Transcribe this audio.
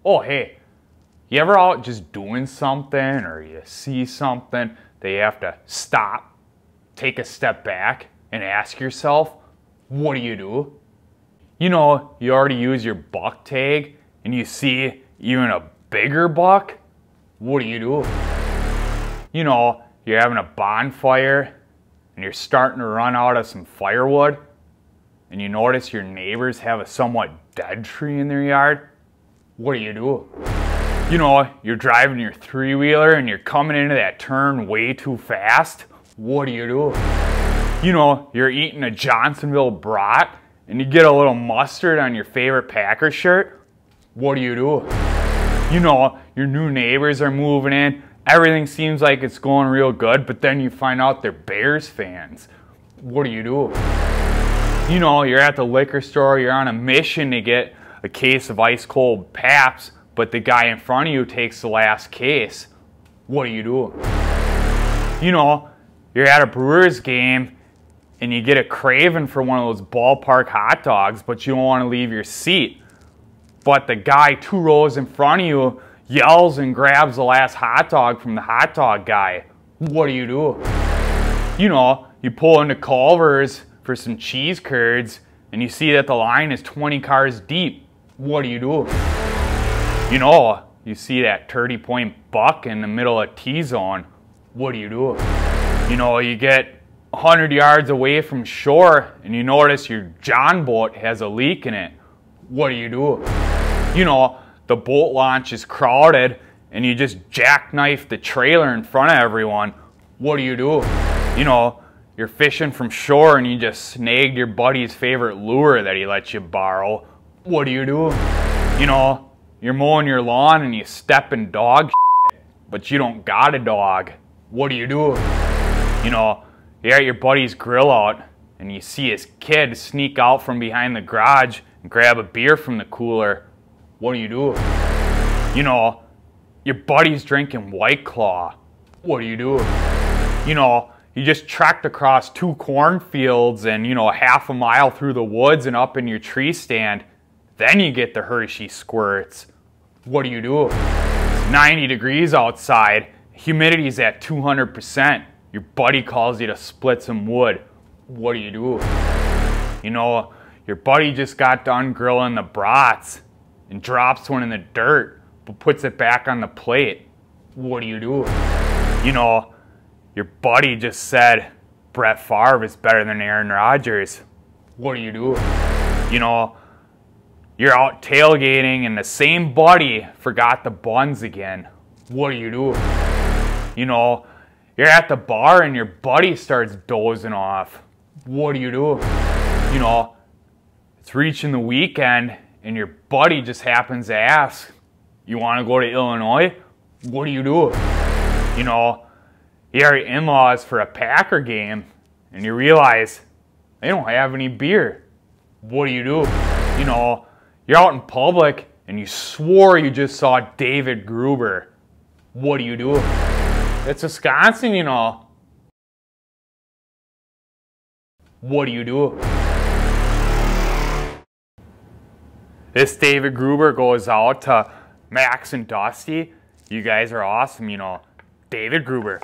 Oh, hey, you ever out just doing something or you see something that you have to stop, take a step back and ask yourself, what do you do? You know, you already use your buck tag and you see even a bigger buck. What do you do? You know, you're having a bonfire and you're starting to run out of some firewood and you notice your neighbors have a somewhat dead tree in their yard. What do? You know, you're driving your three-wheeler and you're coming into that turn way too fast. What do? You know, you're eating a Johnsonville brat and you get a little mustard on your favorite Packers shirt. What do? You know, your new neighbors are moving in. Everything seems like it's going real good, but then you find out they're Bears fans. What do? You know, you're at the liquor store, you're on a mission to get a case of ice cold Pabst, but the guy in front of you takes the last case. What do? You know, you're at a Brewers game and you get a craving for one of those ballpark hot dogs, but you don't want to leave your seat. But the guy 2 rows in front of you yells and grabs the last hot dog from the hot dog guy. What do? You know, you pull into Culver's for some cheese curds and you see that the line is 20 cars deep. What do? You know, you see that 30-point buck in the middle of T-zone. What do? You know, you get 100 yards away from shore and you notice your John boat has a leak in it. What do? You know, the boat launch is crowded and you just jackknife the trailer in front of everyone. What do? You know, you're fishing from shore and you just snagged your buddy's favorite lure that he lets you borrow. What do? You know, you're mowing your lawn and you step in dog shit, but you don't got a dog. What do? You know, you're at your buddy's grill out and you see his kid sneak out from behind the garage and grab a beer from the cooler. What do? You know, your buddy's drinking White Claw. What do? You know, you just trekked across 2 cornfields and, you know, half a mile through the woods and up in your tree stand. Then you get the Hershey squirts. What do? It's 90 degrees outside. Humidity's at 200%. Your buddy calls you to split some wood. What do? You know, your buddy just got done grilling the brats and drops one in the dirt, but puts it back on the plate. What do? You know, your buddy just said Brett Favre is better than Aaron Rodgers. What do? You know, you're out tailgating and the same buddy forgot the buns again. What do? You know, you're at the bar and your buddy starts dozing off. What do? You know, it's reaching the weekend and your buddy just happens to ask, you want to go to Illinois? What do? You know, you're at in-laws for a Packer game and you realize they don't have any beer. What do? You know, you're out in public and you swore you just saw David Gruber. What do? It's Wisconsin, you know. What do? This David Gruber goes out to Max and Dusty. You guys are awesome, you know. David Gruber.